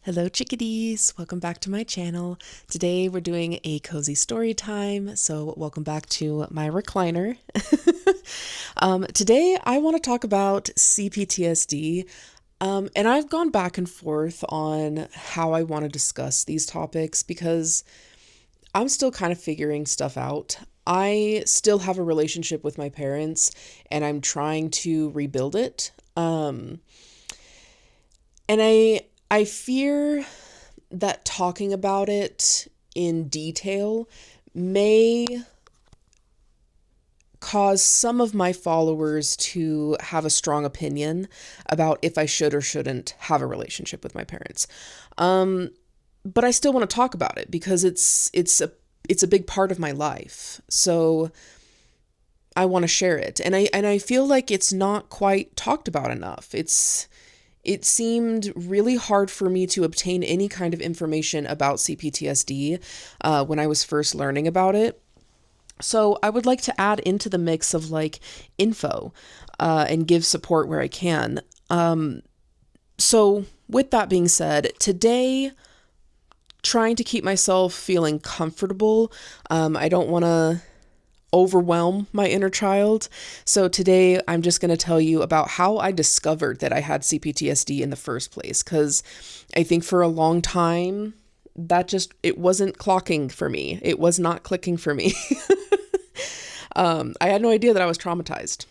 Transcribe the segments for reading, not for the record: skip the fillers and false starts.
Hello chickadees, welcome back to my channel. Today we're doing a cozy story time, so welcome back to my recliner. Today I want to talk about C-Ptsd, and I've gone back and forth on how I want to discuss these topics because I'm still kind of figuring stuff out. I still have a relationship with my parents and I'm trying to rebuild it. And I fear that talking about it in detail may cause some of my followers to have a strong opinion about if I should or shouldn't have a relationship with my parents. But I still want to talk about it because it's a big part of my life. So I want to share it. And I feel like it's not quite talked about enough. It seemed really hard for me to obtain any kind of information about C-Ptsd when I was first learning about it. So I would like to add into the mix of like info and give support where I can. So with that being said, today, trying to keep myself feeling comfortable. I don't want to overwhelm my inner child. So today I'm just going to tell you about how I discovered that I had C-Ptsd in the first place. Because I think for a long time, it wasn't clocking for me. It was not clicking for me. I had no idea that I was traumatized.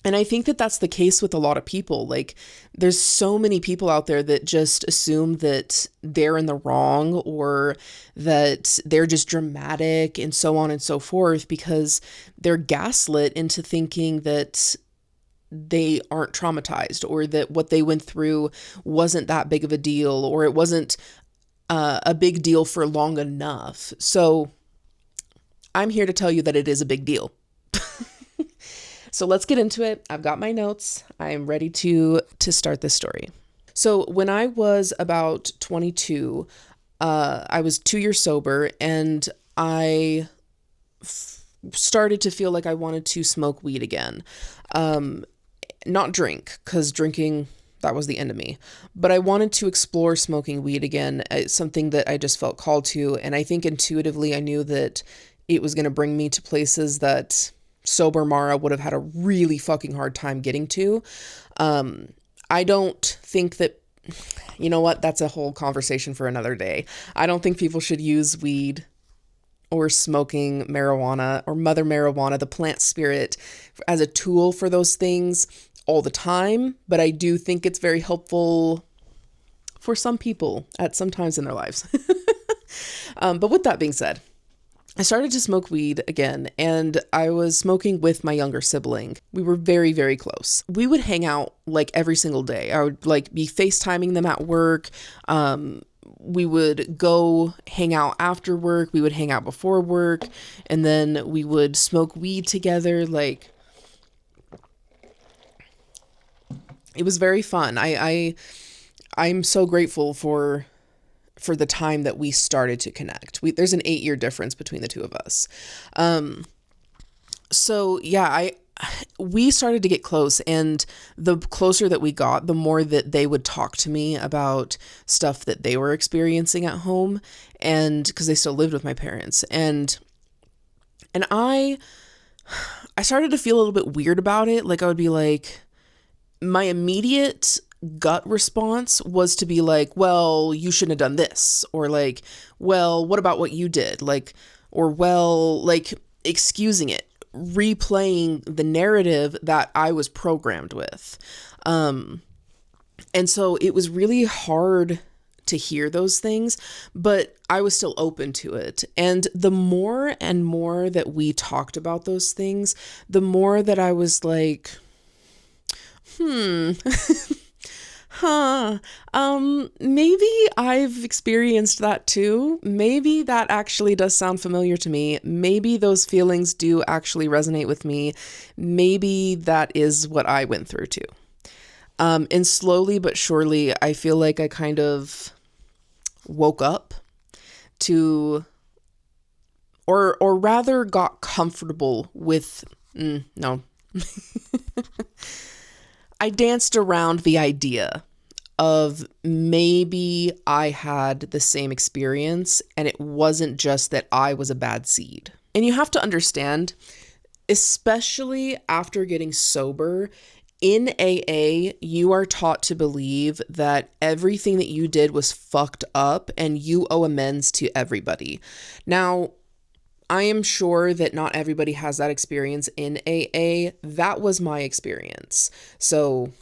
And I think that that's the case with a lot of people. Like, there's so many people out there that just assume that they're in the wrong or that they're just dramatic and so on and so forth because they're gaslit into thinking that they aren't traumatized or that what they went through wasn't that big of a deal or it wasn't a big deal for long enough. So I'm here to tell you that it is a big deal. So let's get into it. I've got my notes. I'm ready to start this story. So when I was about 22, I was 2 years sober and I started to feel like I wanted to smoke weed again. Not drink, because drinking, that was the end of me. But I wanted to explore smoking weed again. It's something that I just felt called to. And I think intuitively I knew that it was going to bring me to places that sober Mara would have had a really fucking hard time getting to. I don't think that, you know what, that's a whole conversation for another day. I don't think people should use weed or smoking marijuana or mother marijuana, the plant spirit, as a tool for those things all the time. But I do think it's very helpful for some people at some times in their lives. But with that being said, I started to smoke weed again, and I was smoking with my younger sibling. We were very, very close. We would hang out like every single day. I would like be FaceTiming them at work. We would go hang out after work. We would hang out before work, and then we would smoke weed together. Like, it was very fun. I'm so grateful for the time that we started to connect. There's an 8-year difference between the two of us. So yeah, we started to get close, and the closer that we got, the more that they would talk to me about stuff that they were experiencing at home, and because they still lived with my parents, and I started to feel a little bit weird about it. Like, I would be like, my immediate gut response was to be like, well, you shouldn't have done this, or like, well, what about what you did, like, or well, like, excusing it, replaying the narrative that I was programmed with. And so it was really hard to hear those things, but I was still open to it. And the more and more that we talked about those things, the more that I was like, maybe I've experienced that too. Maybe that actually does sound familiar to me. Maybe those feelings do actually resonate with me. Maybe that is what I went through too. And slowly but surely, I feel like I kind of woke up to, or rather got comfortable with, no. I danced around the idea of maybe I had the same experience and it wasn't just that I was a bad seed. And you have to understand, especially after getting sober, in AA, you are taught to believe that everything that you did was fucked up and you owe amends to everybody. Now, I am sure that not everybody has that experience in AA. That was my experience. So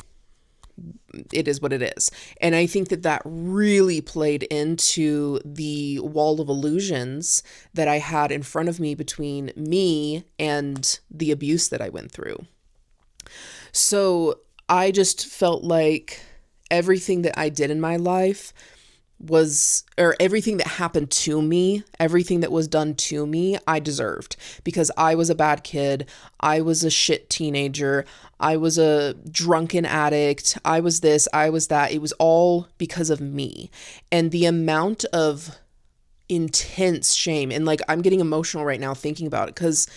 it is what it is. And I think that that really played into the wall of illusions that I had in front of me between me and the abuse that I went through. So I just felt like everything that I did in my life or everything that happened to me, everything that was done to me, I deserved, because I was a bad kid. I was a shit teenager. I was a drunken addict. I was this, I was that. It was all because of me. And the amount of intense shame, and like, I'm getting emotional right now thinking about it, because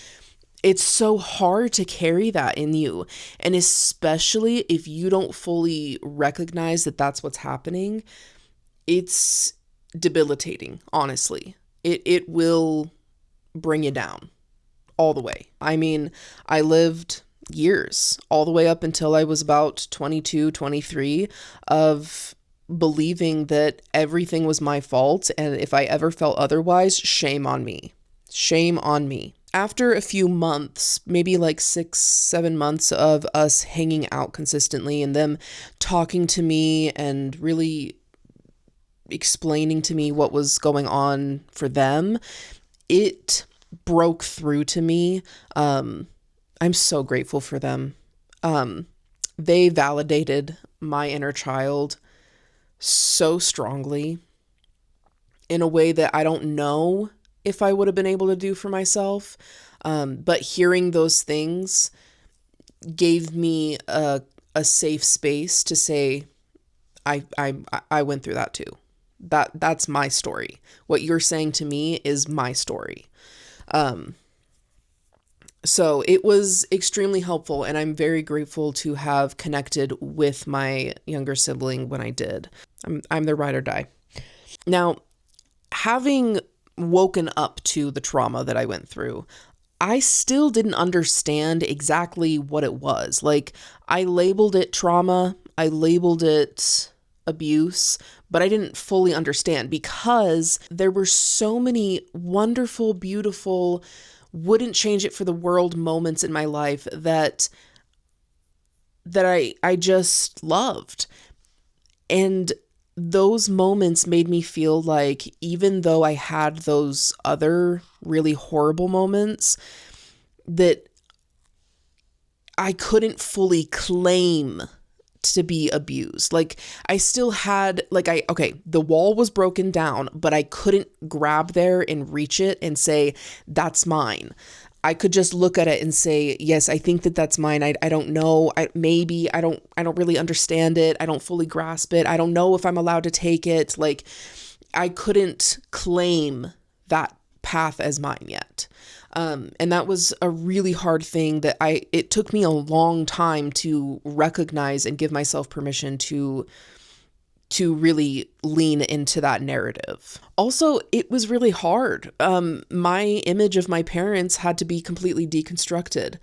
it's so hard to carry that in you. And especially if you don't fully recognize that that's what's happening, it's debilitating, honestly. It will bring you down all the way. I mean, I lived years, all the way up until I was about 22, 23, of believing that everything was my fault. And if I ever felt otherwise, shame on me. Shame on me. After a few months, maybe like 6-7 months of us hanging out consistently and them talking to me and really explaining to me what was going on for them, it broke through to me. I'm so grateful for them. They validated my inner child so strongly in a way that I don't know if I would have been able to do for myself. But hearing those things gave me a safe space to say, I went through that too. That's my story. What you're saying to me is my story. So it was extremely helpful, and I'm very grateful to have connected with my younger sibling when I did. I'm their ride or die. Now, having woken up to the trauma that I went through, I still didn't understand exactly what it was. Like, I labeled it trauma, I labeled it abuse, but I didn't fully understand, because there were so many wonderful, beautiful, wouldn't change it for the world moments in my life that I just loved. And those moments made me feel like, even though I had those other really horrible moments, that I couldn't fully claim to be abused. Like, I still had, like, the wall was broken down, but I couldn't grab there and reach it and say, that's mine. I could just look at it and say, yes, I think that that's mine. I don't know. I don't really understand it. I don't fully grasp it. I don't know if I'm allowed to take it. Like, I couldn't claim that path as mine yet. And that was a really hard thing that it took me a long time to recognize and give myself permission to really lean into that narrative. Also, it was really hard. My image of my parents had to be completely deconstructed.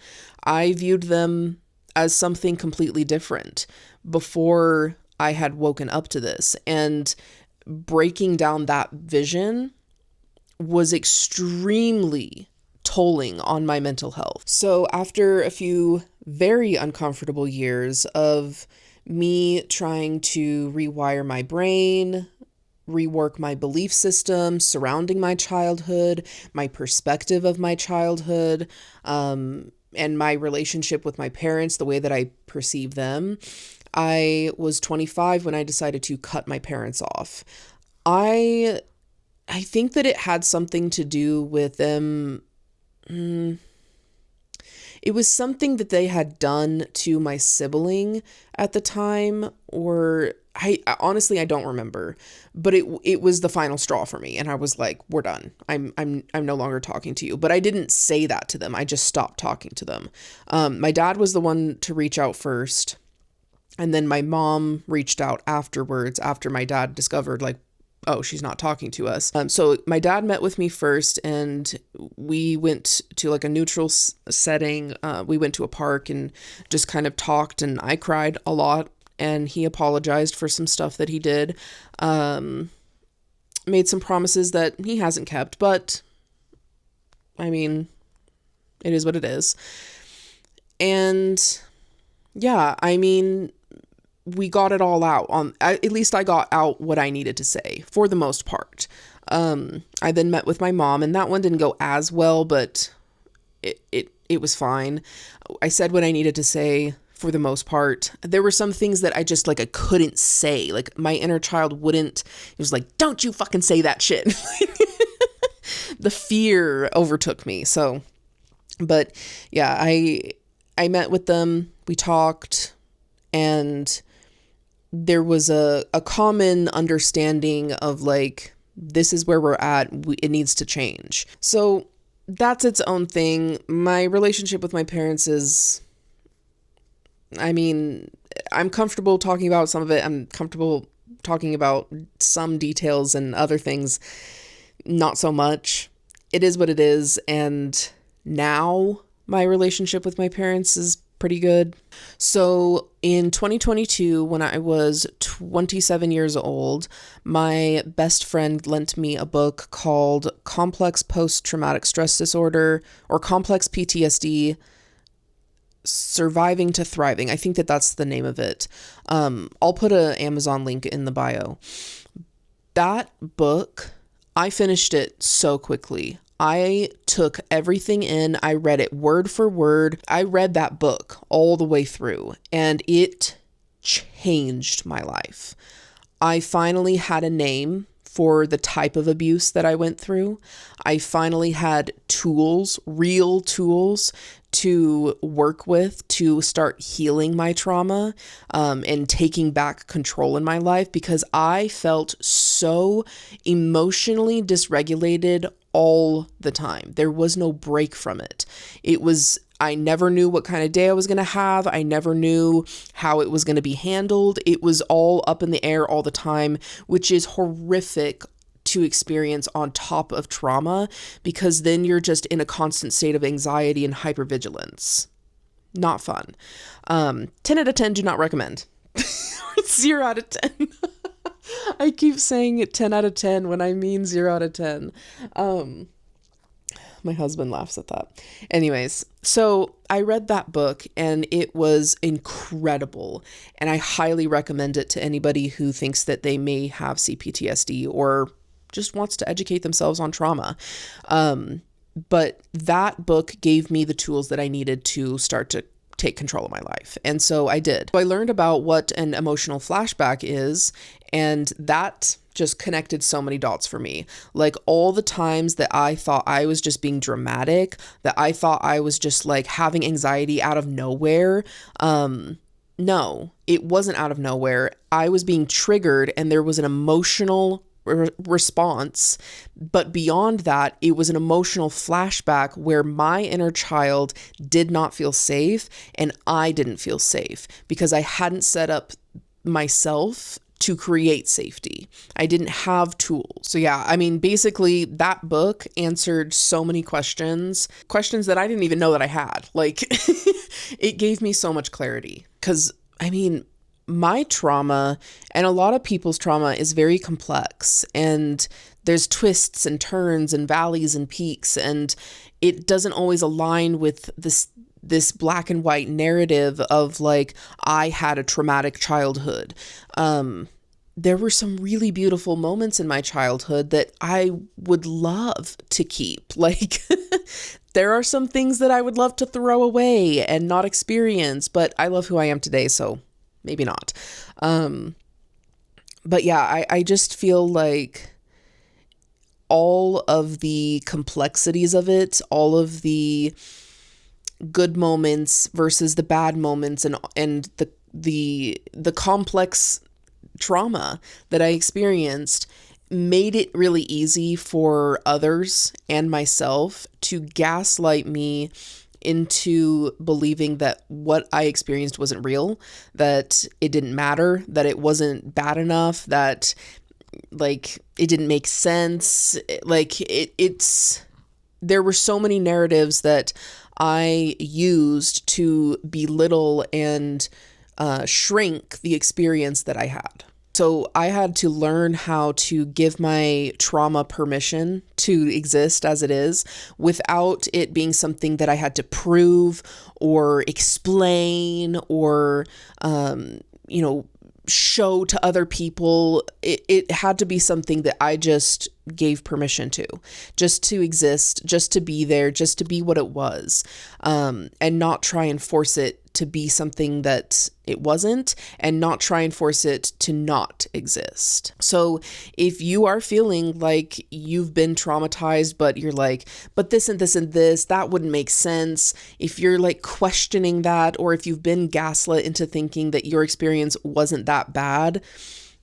I viewed them as something completely different before I had woken up to this. And breaking down that vision was extremely tolling on my mental health. So after a few very uncomfortable years of me trying to rewire my brain, rework my belief system surrounding my childhood, my perspective of my childhood, and my relationship with my parents, the way that I perceive them, I was 25 when I decided to cut my parents off. I think that it had something to do with them. It was something that they had done to my sibling at the time, or I honestly, I don't remember, but it was the final straw for me. And I was like, we're done. I'm no longer talking to you. But I didn't say that to them. I just stopped talking to them. My dad was the one to reach out first. And then my mom reached out afterwards after my dad discovered, like, oh, she's not talking to us. So my dad met with me first, and we went to like a neutral setting. We went to a park and just kind of talked, and I cried a lot, and he apologized for some stuff that he did. Made some promises that he hasn't kept, but I mean, it is what it is. And yeah, I mean, we got it all out at least I got out what I needed to say for the most part. I then met with my mom, and that one didn't go as well, but it was fine. I said what I needed to say for the most part. There were some things that I just like I couldn't say. Like my inner child wouldn't. It was like, don't you fucking say that shit. The fear overtook me. So, but yeah, I met with them. We talked, and there was a common understanding of like, this is where we're at. It needs to change. So that's its own thing. My relationship with my parents is, I mean, I'm comfortable talking about some of it. I'm comfortable talking about some details, and other things, not so much. It is what it is. And now my relationship with my parents is pretty good. So in 2022, when I was 27 years old, my best friend lent me a book called Complex Post-Traumatic Stress Disorder, or Complex-PTSD, Surviving to Thriving. I think that's the name of it. I'll put an Amazon link in the bio. That book, I finished it so quickly. I took everything in. I read it word for word. I read that book all the way through, and it changed my life. I finally had a name for the type of abuse that I went through. I finally had tools, real tools, to work with to start healing my trauma, and taking back control in my life, because I felt so emotionally dysregulated all the time. There was no break from it. I never knew what kind of day I was going to have. I never knew how it was going to be handled. It was all up in the air all the time, which is horrific to experience on top of trauma, because then you're just in a constant state of anxiety and hypervigilance. Not fun. 10 out of 10 do not recommend. 0 out of 10. I keep saying 10 out of 10 when I mean 0 out of 10. My husband laughs at that. Anyways, so I read that book, and it was incredible. And I highly recommend it to anybody who thinks that they may have CPTSD or just wants to educate themselves on trauma. But that book gave me the tools that I needed to start to take control of my life. And so I did. So I learned about what an emotional flashback is, and that just connected so many dots for me. Like all the times that I thought I was just being dramatic, that I thought I was just like having anxiety out of nowhere. No, it wasn't out of nowhere. I was being triggered, and there was an emotional response. But beyond that, it was an emotional flashback where my inner child did not feel safe, and I didn't feel safe because I hadn't set up myself to create safety. I didn't have tools. So yeah, I mean, basically that book answered so many questions that I didn't even know that I had. Like it gave me so much clarity, because I mean, my trauma and a lot of people's trauma is very complex, and there's twists and turns and valleys and peaks, and it doesn't always align with this black and white narrative of like, I had a traumatic childhood. There were some really beautiful moments in my childhood that I would love to keep. Like there are some things that I would love to throw away and not experience, but I love who I am today, so maybe not. But yeah, I just feel like all of the complexities of it, all of the good moments versus the bad moments, and the complex trauma that I experienced made it really easy for others and myself to gaslight me into believing that what I experienced wasn't real, that it didn't matter, that it wasn't bad enough, that like it didn't make sense. It's there were so many narratives that I used to belittle and shrink the experience that I had. So I had to learn how to give my trauma permission to exist as it is without it being something that I had to prove or explain or, show to other people. It had to be something that I just gave permission to, just to exist, just to be there, just to be what it was, and not try and force it to be something that it wasn't, and not try and force it to not exist. So if you are feeling like you've been traumatized, but you're like, but this and this and this, that wouldn't make sense. If you're like questioning that, or if you've been gaslit into thinking that your experience wasn't that bad,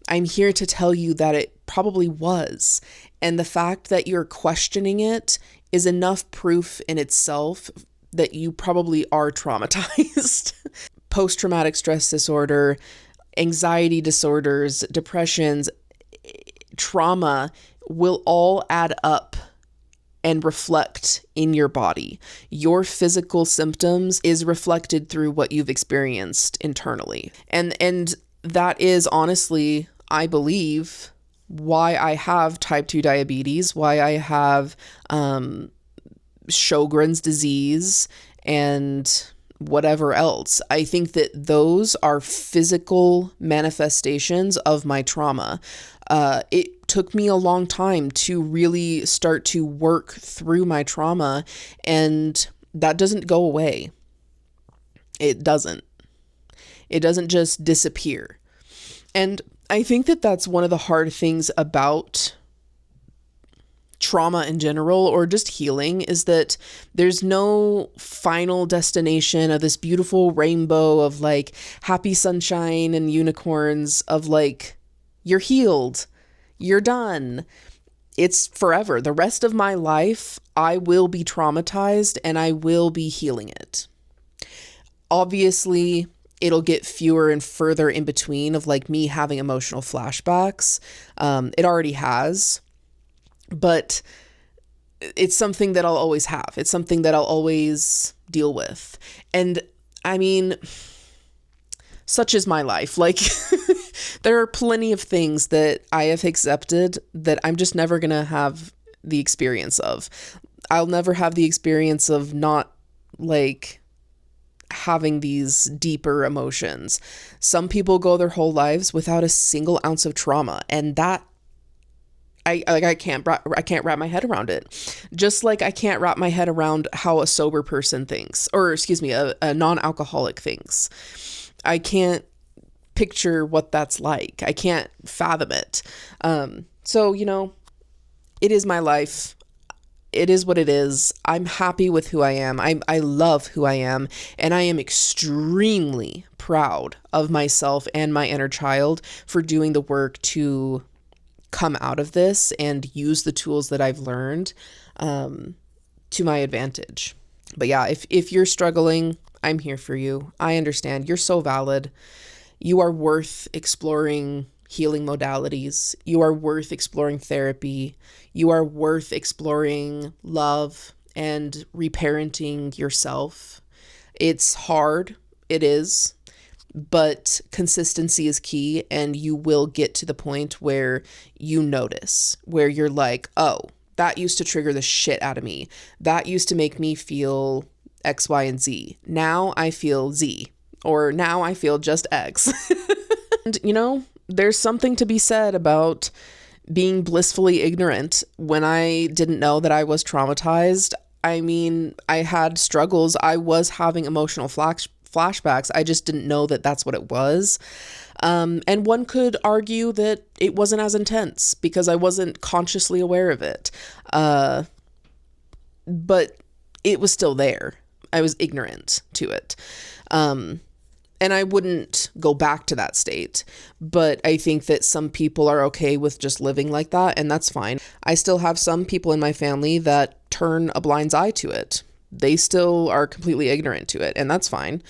I'm here to tell you that it probably was. And the fact that you're questioning it is enough proof in itself that you probably are traumatized. Post-traumatic stress disorder, anxiety disorders, depressions, trauma will all add up and reflect in your body. Your physical symptoms is reflected through what you've experienced internally. And that is honestly, I believe, why I have type 2 diabetes, why I have Sjogren's disease and whatever else. I think that those are physical manifestations of my trauma. It took me a long time to really start to work through my trauma, and that doesn't go away. It doesn't just disappear. And I think that that's one of the hard things about trauma in general, or just healing, is that there's no final destination of this beautiful rainbow of like happy sunshine and unicorns of like, you're healed, you're done. It's forever. The rest of my life, I will be traumatized and I will be healing it. Obviously, it'll get fewer and further in between of like me having emotional flashbacks. It already has. But it's something that I'll always have. It's something that I'll always deal with. And I mean, such is my life. Like, there are plenty of things that I have accepted that I'm just never going to have the experience of. I'll never have the experience of not like having these deeper emotions. Some people go their whole lives without a single ounce of trauma, and that I can't wrap my head around it. Just like I can't wrap my head around how a sober person thinks, or excuse me, a non-alcoholic thinks. I can't picture what that's like. I can't fathom it. So, it is my life. It is what it is. I'm happy with who I am. I love who I am. And I am extremely proud of myself and my inner child for doing the work to come out of this and use the tools that I've learned to my advantage. But yeah, if you're struggling, I'm here for you. I understand. You're so valid. You are worth exploring healing modalities. You are worth exploring therapy. You are worth exploring love and reparenting yourself. It's hard. It is. But consistency is key, and you will get to the point where you notice, where you're like, oh, that used to trigger the shit out of me. That used to make me feel X, Y, and Z. Now I feel Z, or now I feel just X. And, there's something to be said about being blissfully ignorant. When I didn't know that I was traumatized, I mean, I had struggles. I was having emotional flashbacks. I just didn't know that that's what it was. And one could argue that it wasn't as intense because I wasn't consciously aware of it. But it was still there. I was ignorant to it. And I wouldn't go back to that state, but I think that some people are okay with just living like that, and that's fine. I still have some people in my family that turn a blind eye to it. they still are completely ignorant to it, and that's fine.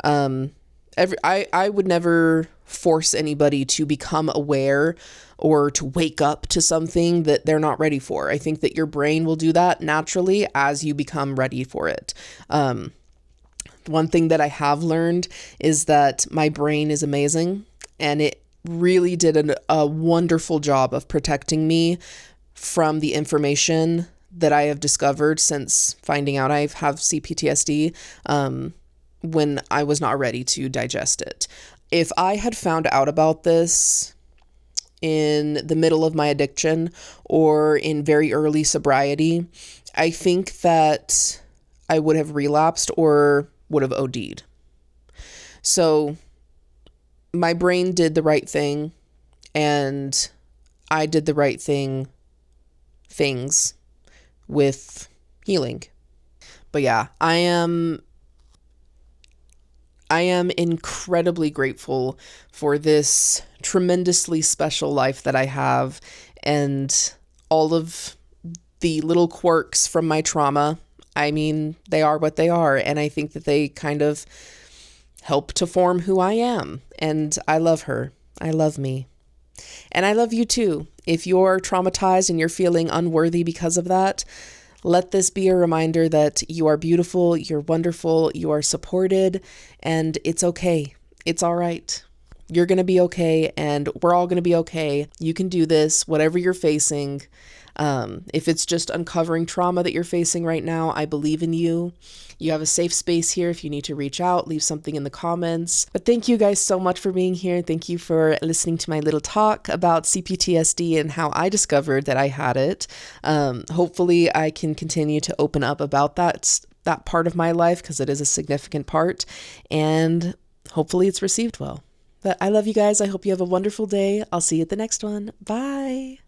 I would never force anybody to become aware or to wake up to something that they're not ready for. I think that your brain will do that naturally as you become ready for it. One thing that I have learned is that my brain is amazing, and it really did a wonderful job of protecting me from the information that I have discovered since finding out I have C-Ptsd, when I was not ready to digest it. If I had found out about this in the middle of my addiction or in very early sobriety, I think that I would have relapsed or would have OD'd. So my brain did the right thing, and I did the right things with healing. But yeah, I am incredibly grateful for this tremendously special life that I have, and all of the little quirks from my trauma. I mean, they are what they are, and I think that they kind of help to form who I am, and I love her. I love me. And I love you too. If you're traumatized and you're feeling unworthy because of that, let this be a reminder that you are beautiful, you're wonderful, you are supported, and it's okay. It's all right. You're going to be okay, and we're all going to be okay. You can do this, whatever you're facing. If it's just uncovering trauma that you're facing right now, I believe in you. You have a safe space here. If you need to reach out, leave something in the comments. But thank you guys so much for being here. Thank you for listening to my little talk about C-Ptsd and how I discovered that I had it. Hopefully I can continue to open up about that part of my life, because it is a significant part, and hopefully it's received well. But I love you guys. I hope you have a wonderful day. I'll see you at the next one. Bye.